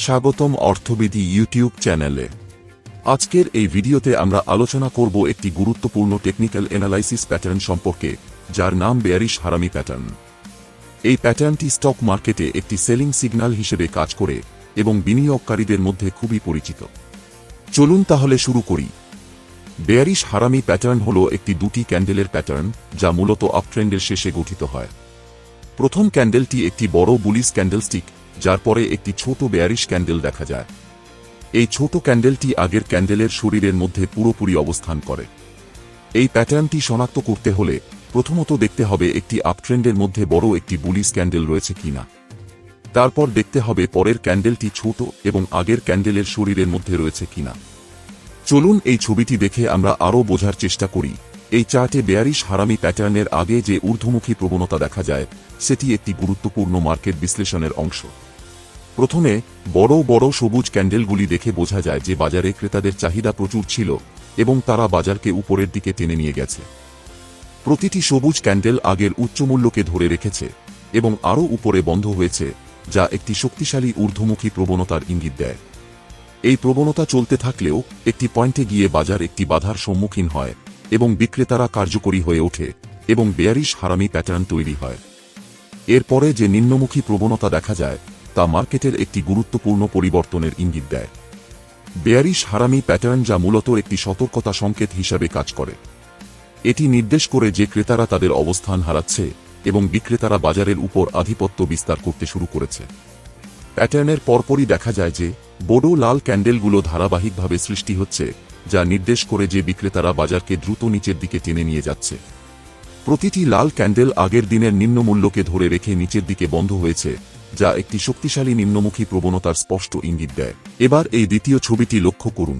স্বাগতম অর্থবিধি ইউটিউব চ্যানেলে। আজকের এই ভিডিওতে আমরা আলোচনা করব একটি গুরুত্বপূর্ণ টেকনিক্যাল অ্যানালাইসিস প্যাটার্ন সম্পর্কে, যার নাম বেয়ারিশ হারামি প্যাটার্ন। এই প্যাটার্নটি স্টক মার্কেটে একটি সেলিং সিগন্যাল হিসেবে কাজ করে এবং বিনিয়োগকারীদের মধ্যে খুবই পরিচিত। চলুন তাহলে শুরু করি। বেয়ারিশ হারামি প্যাটার্ন হল একটি দুটি ক্যান্ডেলের প্যাটার্ন, যা মূলত আপট্রেন্ডের শেষে গঠিত হয়। প্রথম ক্যান্ডেলটি একটি বড় বুলিশ ক্যান্ডেলস্টিক, যার পরে একটি ছোট বেয়ারিশ ক্যান্ডেল দেখা যায়। এই ছোট ক্যান্ডেলটি আগের ক্যান্ডেলের শরীরের মধ্যে পুরোপুরি অবস্থান করে। এই প্যাটার্নটি শনাক্ত করতে হলে প্রথমত দেখতে হবে একটি আপট্রেন্ডের মধ্যে বড় একটি বুলিশ ক্যান্ডেল রয়েছে কিনা। তারপর দেখতে হবে পরের ক্যান্ডেলটি ছোট এবং আগের ক্যান্ডেলের শরীরের মধ্যে রয়েছে কিনা। চলুন এই ছবিটি দেখে আমরা আরও বোঝার চেষ্টা করি। এই চার্টে বেয়ারিশ হারামি প্যাটার্নের আগে যে ঊর্ধ্বমুখী প্রবণতা দেখা যায়, সেটি একটি গুরুত্বপূর্ণ মার্কেট বিশ্লেষণের অংশ। প্রথমে বড় বড় সবুজ ক্যান্ডেলগুলি দেখে বোঝা যায় যে বাজারে ক্রেতাদের চাহিদা প্রচুর ছিল এবং তারা বাজারকে উপরের দিকে টেনে নিয়ে গেছে। প্রতিটি সবুজ ক্যান্ডেল আগের উচ্চমূল্যকে ধরে রেখেছে এবং আরও উপরে বন্ধ হয়েছে, যা একটি শক্তিশালী ঊর্ধ্বমুখী প্রবণতার ইঙ্গিত দেয়। এই প্রবণতা চলতে থাকলেও একটি পয়েন্টে গিয়ে বাজার একটি বাধার সম্মুখীন হয় এবং বিক্রেতারা কার্যকরী হয়ে ওঠে এবং বেয়ারিশ হারামি প্যাটার্ন তৈরি হয়। এরপরে যে নিম্নমুখী প্রবণতা দেখা যায়, তা মার্কেটের একটি গুরুত্বপূর্ণ পরিবর্তনের ইঙ্গিত দেয়। বেয়ারিশ হারামি প্যাটার্ন, যা মূলত একটি সতর্কতা সংকেত হিসাবে কাজ করে। এটি নির্দেশ করে যে ক্রেতারা তাদের অবস্থান হারাচ্ছে এবং বিক্রেতারা বাজারের উপর আধিপত্য বিস্তার করতে শুরু করেছে। প্যাটার্নের পরপরই দেখা যায় যে বড় লাল ক্যান্ডেলগুলো ধারাবাহিকভাবে সৃষ্টি হচ্ছে, যা নির্দেশ করে যে বিক্রেতারা বাজারকে দ্রুত নিচের দিকে টেনে নিয়ে যাচ্ছে। প্রতিটি লাল ক্যান্ডেল আগের দিনের নিম্নমূল্যকে ধরে রেখে নিচের দিকে বন্ধ হয়েছে, যা একটি শক্তিশালী নিম্নমুখী প্রবণতার স্পষ্ট ইঙ্গিত দেয়। এবার এই দ্বিতীয় ছবিটি লক্ষ্য করুন।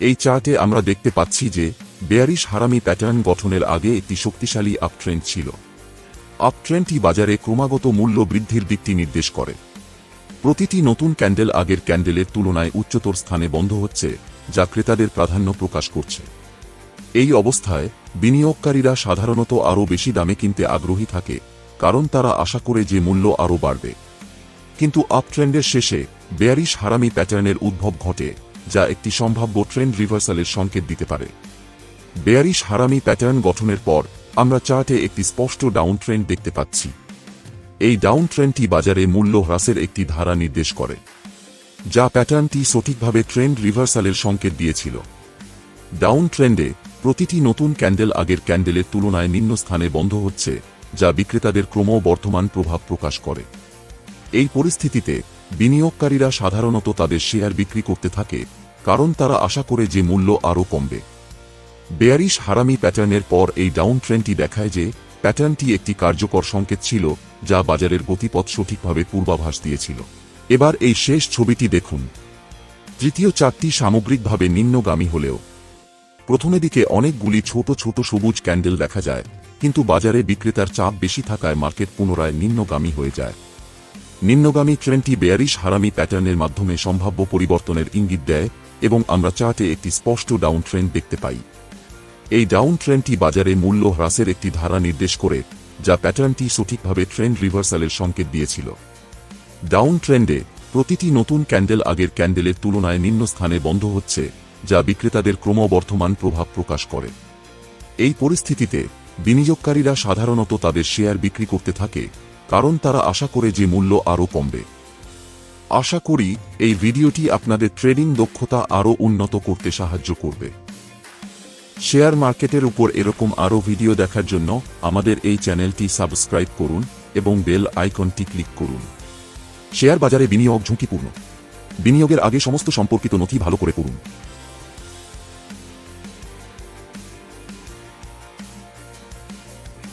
এই চার্টে আমরা দেখতে পাচ্ছি যে বেয়ারিশ হারামি প্যাটার্ন গঠনের আগে একটি শক্তিশালী আপট্রেন্ড ছিল। আপট্রেন্ডটি বাজারে ক্রমাগত মূল্য বৃদ্ধির দিকটি নির্দেশ করে। প্রতিটি নতুন ক্যান্ডেল আগের ক্যান্ডেলের তুলনায় উচ্চতর স্থানে বন্ধ হচ্ছে, যা ক্রেতাদের প্রাধান্য প্রকাশ করছে। এই অবস্থায় বিনিয়োগকারীরা সাধারণত আরও বেশি দামে কিনতে আগ্রহী থাকে, কারণ তারা আশা করে যে মূল্য আরও বাড়বে। কিন্তু আপট্রেন্ডের শেষে বেয়ারিশ হারামি প্যাটার্নের উদ্ভব ঘটে, যা একটি সম্ভাব্য ট্রেন্ড রিভার্সালের সংকেত দিতে পারে। বেয়ারিশ হারামি প্যাটার্ন গঠনের পর আমরা চার্টে একটি স্পষ্ট ডাউন ট্রেন্ড দেখতে পাচ্ছি। এই ডাউন ট্রেন্ডটি বাজারে মূল্য হ্রাসের একটি ধারা নির্দেশ করে, যা প্যাটার্নটি সঠিকভাবে ট্রেন্ড রিভার্সালের সংকেত দিয়েছিল। ডাউন ট্রেন্ডে প্রতিটি নতুন ক্যান্ডেল আগের ক্যান্ডেলের তুলনায় নিম্ন স্থানে বন্ধ হচ্ছে, যা বিক্রেতাদের ক্রমবর্ধমান প্রভাব প্রকাশ করে। এই পরিস্থিতিতে বিনিয়োগকারীরা সাধারণত তাদের শেয়ার বিক্রি করতে থাকে, কারণ তারা আশা করে যে মূল্য আরও কমবে। বেয়ারিশ হারামি প্যাটার্নের পর এই ডাউন ট্রেন্ডটি দেখায় যে প্যাটার্নটি একটি কার্যকর সংকেত ছিল, যা বাজারের গতিপথ সঠিকভাবে পূর্বাভাস দিয়েছিল। এবার এই শেষ ছবিটি দেখুন। তৃতীয় চার্টটি সামগ্রিকভাবে নিম্নগামী হলেও প্রথমে দিকে অনেকগুলি ছোট ছোট সবুজ ক্যান্ডেল দেখা যায়, কিন্তু বাজারে বিক্রেতার চাপ বেশি থাকায় মার্কেট পুনরায় নিম্নগামী হয়ে যায়। নিম্নগামী ট্রেন্ডটি বেয়ারিশ হারামি প্যাটার্নের মাধ্যমে সম্ভাব্য পরিবর্তনের ইঙ্গিত দেয় এবং আমরা চার্টে একটি স্পষ্ট ডাউন ট্রেন্ড দেখতে পাই। এই ডাউন ট্রেন্ডটি বাজারে মূল্য হ্রাসের একটি ধারা নির্দেশ করে, যা প্যাটার্নটি সঠিকভাবে ট্রেন্ড রিভার্সালের সংকেত দিয়েছিল। ডাউন ট্রেন্ডে প্রতিটি নতুন ক্যান্ডেল আগের ক্যান্ডেলের তুলনায় নিম্ন স্থানে বন্ধ হচ্ছে, যা বিক্রেতাদের ক্রমবর্ধমান প্রভাব প্রকাশ করে। এই পরিস্থিতিতে বিনিয়োগকারীরা সাধারণত তাদের শেয়ার বিক্রি করতে থাকে, কারণ তারা আশা করে যে মূল্য আরও কমবে। আশা করি এই ভিডিওটি আপনাদের ট্রেডিং দক্ষতা আরও উন্নত করতে সাহায্য করবে। শেয়ার মার্কেটের উপর এরকম আরও ভিডিও দেখার জন্য আমাদের এই চ্যানেলটি সাবস্ক্রাইব করুন এবং বেল আইকনটি ক্লিক করুন। শেয়ার বাজারে বিনিয়োগ ঝুঁকিপূর্ণ। বিনিয়োগের আগে সমস্ত সম্পর্কিত নথি ভালো করে পড়ুন।